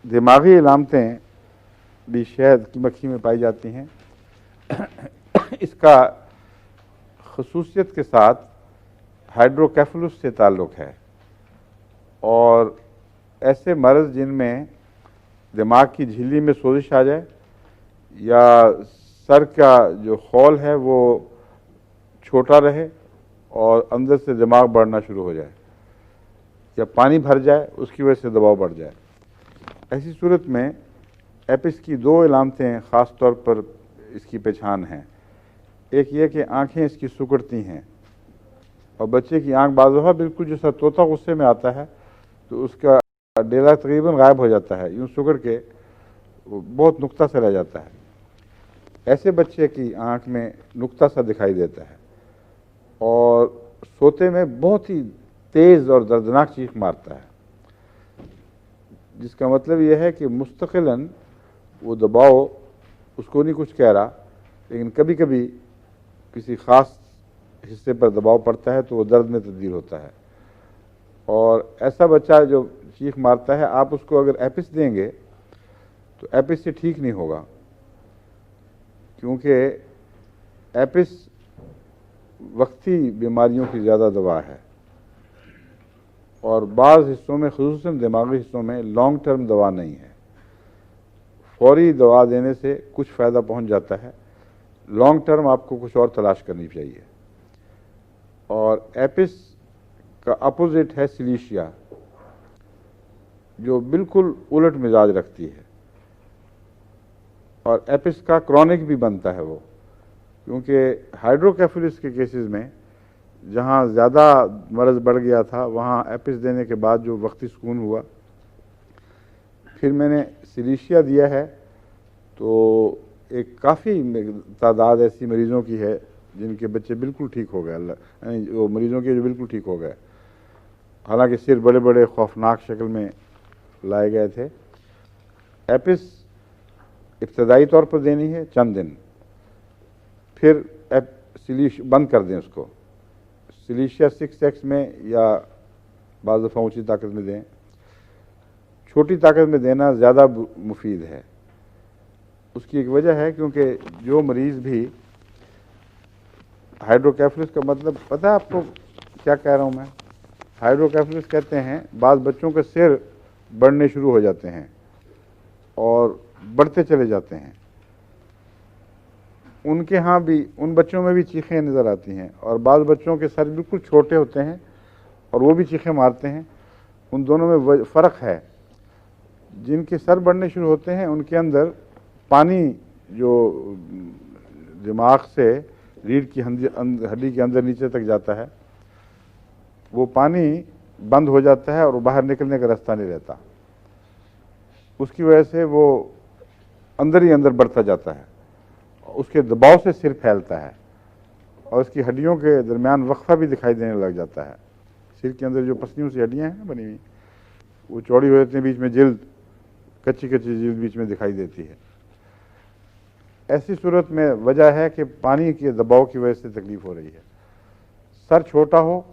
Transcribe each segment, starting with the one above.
दिमागी इलामतें भी शहद की मक्खी में पाई जाती हैं। इसका खसूसियत के साथ हाइड्रोकेफलस से ताल्लुक़ है और ऐसे मर्ज़ जिनमें दिमाग की झिल्ली में सोजिश आ जाए या सर का जो खौल है वो छोटा रहे और अंदर से दिमाग बढ़ना शुरू हो जाए या पानी भर जाए, उसकी वजह से दबाव बढ़ जाए। ऐसी सूरत में एपिस की दो इलामतें ख़ास तौर पर इसकी पहचान हैं। एक ये कि आंखें इसकी सुकड़ती हैं और बच्चे की आंख बाज़ दफ़ा बिल्कुल जैसा तोता गुस्से में आता है तो उसका डेला तकरीबन गायब हो जाता है, यूँ सुकड़ के बहुत नुक्ता सा रह जाता है। ऐसे बच्चे की आंख में नुक्ता सा दिखाई देता है और सोते में बहुत ही तेज़ और दर्दनाक चीख मारता है, जिसका मतलब यह है कि मुस्तकिलन वो दबाव उसको नहीं कुछ कह रहा, लेकिन कभी कभी किसी ख़ास हिस्से पर दबाव पड़ता है तो वो दर्द में तब्दील होता है। और ऐसा बच्चा जो चीख मारता है, आप उसको अगर एपिस देंगे तो एपिस से ठीक नहीं होगा, क्योंकि एपिस वक्ती बीमारियों की ज़्यादा दवा है और बाज़ हिस्सों में, ख़ुसूसन दिमागी हिस्सों में लॉन्ग टर्म दवा नहीं है। फौरी दवा देने से कुछ फ़ायदा पहुंच जाता है, लॉन्ग टर्म आपको कुछ और तलाश करनी चाहिए। और एपिस का अपोजिट है सिलीशिया, जो बिल्कुल उलट मिजाज रखती है। और एपिस का क्रॉनिक भी बनता है वो, क्योंकि हाइड्रोकेफलस के केसेस में जहाँ ज़्यादा मर्ज़ बढ़ गया था वहाँ एपिस देने के बाद जो वक्ती सुकून हुआ, फिर मैंने सिलीशिया दिया है तो एक काफ़ी तादाद ऐसी मरीज़ों की है जिनके बच्चे बिल्कुल ठीक हो गए, यानी वो मरीज़ों के जो बिल्कुल ठीक हो गए, हालांकि सिर बड़े बड़े खौफनाक शक्ल में लाए गए थे। एपिस इब्तदाई तौर पर देनी है चंद दिन, फिर बंद कर दें उसको। सिलीशिया 6x में या बाज़ दफ़ा ऊँची ताकत में दें, छोटी ताकत में देना ज़्यादा मुफीद है। उसकी एक वजह है, क्योंकि जो मरीज़ भी हाइड्रोकेफलस का मतलब पता है आपको क्या कह रहा हूँ मैं? हाइड्रोकेफलस कहते हैं बाज़ बच्चों के सिर बढ़ने शुरू हो जाते हैं और बढ़ते चले जाते हैं, उनके यहाँ भी, उन बच्चों में भी चीखें नज़र आती हैं। और बाज़ बच्चों के सर बिल्कुल छोटे होते हैं और वो भी चीखें मारते हैं। उन दोनों में फ़र्क है। जिनके सर बढ़ने शुरू होते हैं उनके अंदर पानी जो दिमाग से रीढ़ की हड्डी के अंदर नीचे तक जाता है, वो पानी बंद हो जाता है और बाहर निकलने का रास्ता नहीं रहता। उसकी वजह से वो अंदर ही अंदर बढ़ता जाता है, उसके दबाव से सिर फैलता है और उसकी हड्डियों के दरमियान वक्फा भी दिखाई देने लग जाता है। सिर के अंदर जो पसलियों से हड्डियाँ हैं बनी हुई, वो चौड़ी हो जाती हैं, बीच में जिल्द, कच्ची कच्ची जिल्द बीच में दिखाई देती है। ऐसी सूरत में वजह है कि पानी के दबाव की वजह से तकलीफ हो रही है। सर छोटा हो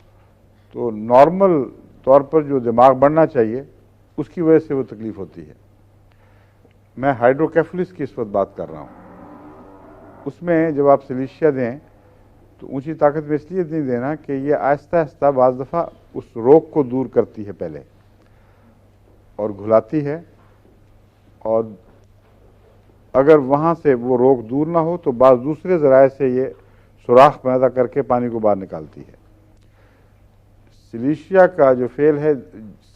तो नॉर्मल तौर पर जो दिमाग बढ़ना चाहिए उसकी वजह से वो तकलीफ होती है। मैं हाइड्रोकेफलस की इस वक्त बात कर रहा हूँ। उसमें जब आप सिलीशिया दें तो ऊंची ताकत में इसलिए नहीं देना कि ये आहिस्ता आहिस्ता बाज़ दफ़ा उस रोग को दूर करती है पहले और घुलाती है, और अगर वहाँ से वो रोग दूर ना हो तो बाज़ दूसरे ज़राए से ये सुराख पैदा करके पानी को बाहर निकालती है। सिलीशिया का जो फेल है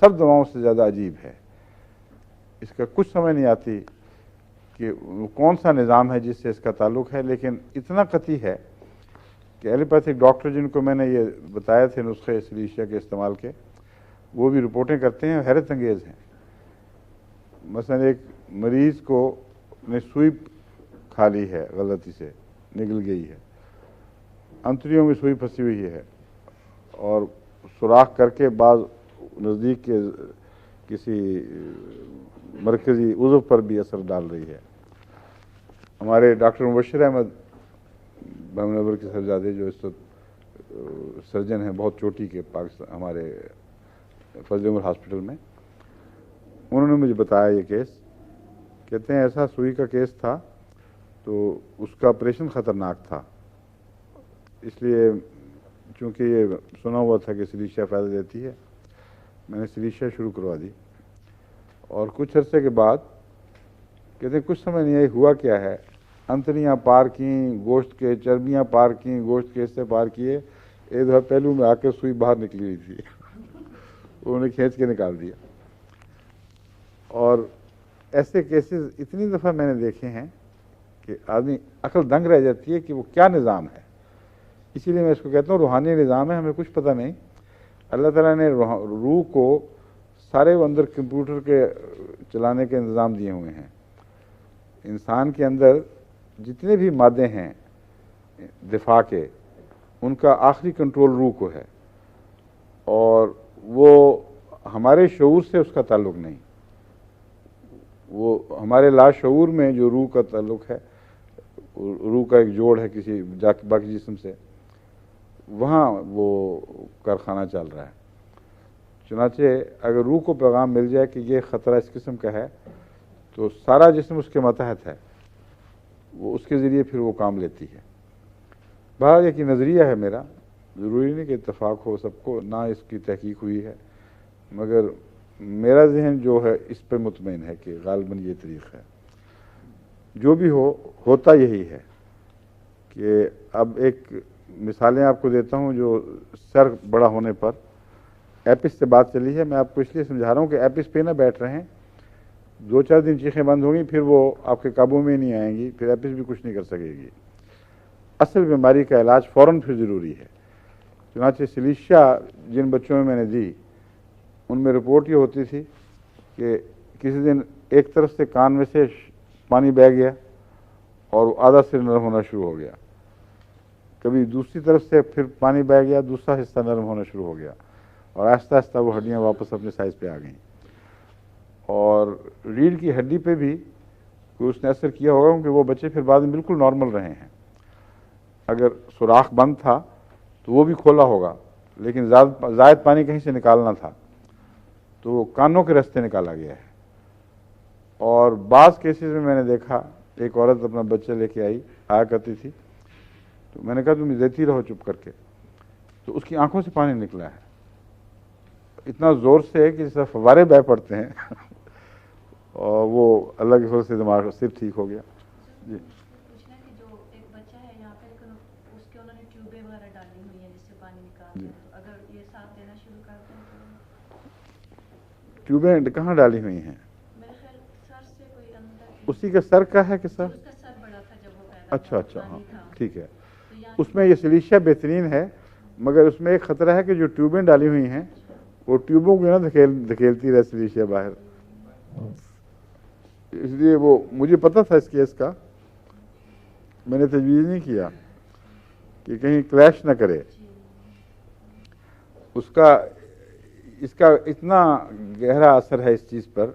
सब दवाओं से ज़्यादा अजीब है। इसका कुछ समझ नहीं आती कि कौन सा निज़ाम है जिससे इसका ताल्लुक़ है, लेकिन इतना कतई है कि एलोपैथिक डॉक्टर जिनको मैंने ये बताए थे नुस्खे सिलीशिया के इस्तेमाल के, वो भी रिपोर्टें करते हैं, हैरत अंगेज़ हैं। मसलन एक मरीज़ को ने सुई खा ली है, गलती से निकल गई है, अंतड़ियों में सुई फंसी हुई है और सुराख करके बाद नज़दीक के किसी मरकज़ी उज़व पर भी असर डाल रही है। हमारे डॉक्टर मुबश्शिर अहमद बमनवर के साहबजादे जो इस वक्त सर्जन हैं बहुत चोटी के, पाकिस्तान हमारे फजल उमर हॉस्पिटल में, उन्होंने मुझे बताया ये केस। कहते हैं ऐसा सुई का केस था तो उसका ऑपरेशन ख़तरनाक था, इसलिए चूँकि ये सुना हुआ था कि सिलीशिया फ़ायदा देती है, मैंने सिलीशिया शुरू करवा दी। और कुछ अरसे के बाद कहते हैं कुछ समझ नहीं आई हुआ क्या है, अंतड़ियाँ पार की, गोश्त के चर्बियाँ पार की, गोश्त के हिस्से पार किए, एक दफ़ा पहलू में आकर सुई बाहर निकली हुई थी उन्होंने खींच के निकाल दिया। और ऐसे केसेस इतनी दफ़ा मैंने देखे हैं कि आदमी अकल दंग रह जाती है कि वो क्या निज़ाम है। इसीलिए मैं इसको कहता हूँ रूहानी निज़ाम है, हमें कुछ पता नहीं। अल्लाह ताला ने रूह को सारे अंदर कंप्यूटर के चलाने के इंतज़ाम दिए हुए हैं। इंसान के अंदर जितने भी मादे हैं दिफा के, उनका आखिरी कंट्रोल रूह को है, और वो हमारे शऊर से उसका ताल्लुक़ नहीं, वो हमारे लाशऊर में जो रूह का ताल्लुक़ है, रूह का एक जोड़ है किसी बाकी जिस्म से, वहाँ वो कारखाना चल रहा है। चुनाचे अगर रूह को पैगाम मिल जाए कि ये ख़तरा इस किस्म का है, तो सारा जिस्म उसके मतहत है, वो उसके ज़रिए फिर वो काम लेती है। बहरहाल एक नज़रिया है मेरा, ज़रूरी नहीं कि इत्तफाक़ हो सबको, ना इसकी तहकीक हुई है, मगर मेरा जहन जो है इस पर मुतमईन है कि गालिबन ये तरीक़ा है। जो भी हो, होता यही है कि अब एक मिसालें आपको देता हूँ। जो सर बड़ा होने पर एपिस से बात चली है, मैं आपको इसलिए समझा रहा हूँ कि एपिस पे ना बैठ रहे हैं, 2-4 दिन चीखें बंद होंगी, फिर वो आपके काबू में नहीं आएंगी, फिर एपिस भी कुछ नहीं कर सकेगी। असल बीमारी का इलाज फ़ौरन फिर ज़रूरी है। चुनांचे सिलीशिया जिन बच्चों में मैंने दी, उनमें रिपोर्ट ये होती थी कि किसी दिन एक तरफ से कान में से पानी बह गया और आधा सिर नरम होना शुरू हो गया, कभी दूसरी तरफ से फिर पानी बह गया, दूसरा हिस्सा नरम होना शुरू हो गया, और आहिस्ता आहिस्ता वो हड्डियाँ वापस अपने साइज़ पे आ गईं। और रीढ़ की हड्डी पे भी कोई उसने असर किया होगा, क्योंकि वो बच्चे फिर बाद में बिल्कुल नॉर्मल रहे हैं। अगर सुराख बंद था तो वो भी खोला होगा, लेकिन ज़ायद पानी कहीं से निकालना था तो वो कानों के रास्ते निकाला गया है। और बाज़ केसेस में मैंने देखा, एक औरत अपना बच्चा लेके आया करती थी, तो मैंने कहा तुम देती रहो चुप करके, तो उसकी आंखों से पानी निकला है इतना ज़ोर से कि जैसे फव्वारे बह पड़ते हैं और वो अल्लाह के फजल से दिमाग सिर ठीक हो गया। जी, पूछना कि जो एक बच्चा है यहाँ पे, उसके उन्होंने ट्यूबें वगैरह डाली हुई हैं जिससे पानी निकालते हैं, तो अगर ये सांस लेना शुरू करते हैं तो ट्यूबें कहाँ डाली हुई हैं? मेरे ख्याल सर से कोई अंदर, उसी का सर का है कि सर? उसका सर बड़ा था जब वो पैदा अच्छा हुआ, अच्छा, हाँ पानी था। ठीक है। तो उसमें ये सिलीशिया बेहतरीन है, मगर उसमें एक ख़तरा है कि जो ट्यूबें डाली हुई हैं वो ट्यूबों को ना धकेलती रहे सिलीशिया बाहर। इसलिए वो मुझे पता था इस केस का, मैंने तजवीज़ नहीं किया कि कहीं क्लैश ना करे उसका। इसका इतना गहरा असर है इस चीज़ पर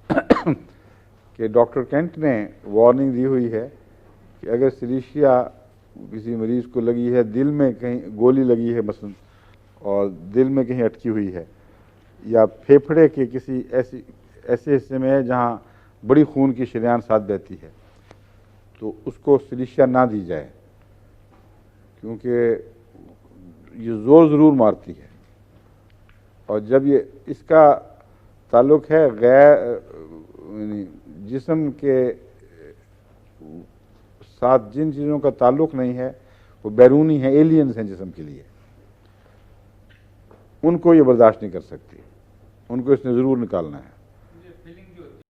कि डॉक्टर केंट ने वार्निंग दी हुई है कि अगर सिलीशिया किसी मरीज़ को लगी है, दिल में कहीं गोली लगी है मसलन, और दिल में कहीं अटकी हुई है, या फेफड़े के किसी ऐसे हिस्से में है जहाँ बड़ी खून की शरेयान साथ बहती है, तो उसको सिलीशिया ना दी जाए, क्योंकि ये ज़ोर ज़रूर मारती है। और जब ये इसका ताल्लुक़ है गैर जिस्म के साथ, जिन चीज़ों का ताल्लुक़ नहीं है, वो बैरूनी है, एलियंस हैं जिस्म के लिए, उनको ये बर्दाश्त नहीं कर सकती, उनको इसने ज़रूर निकालना है।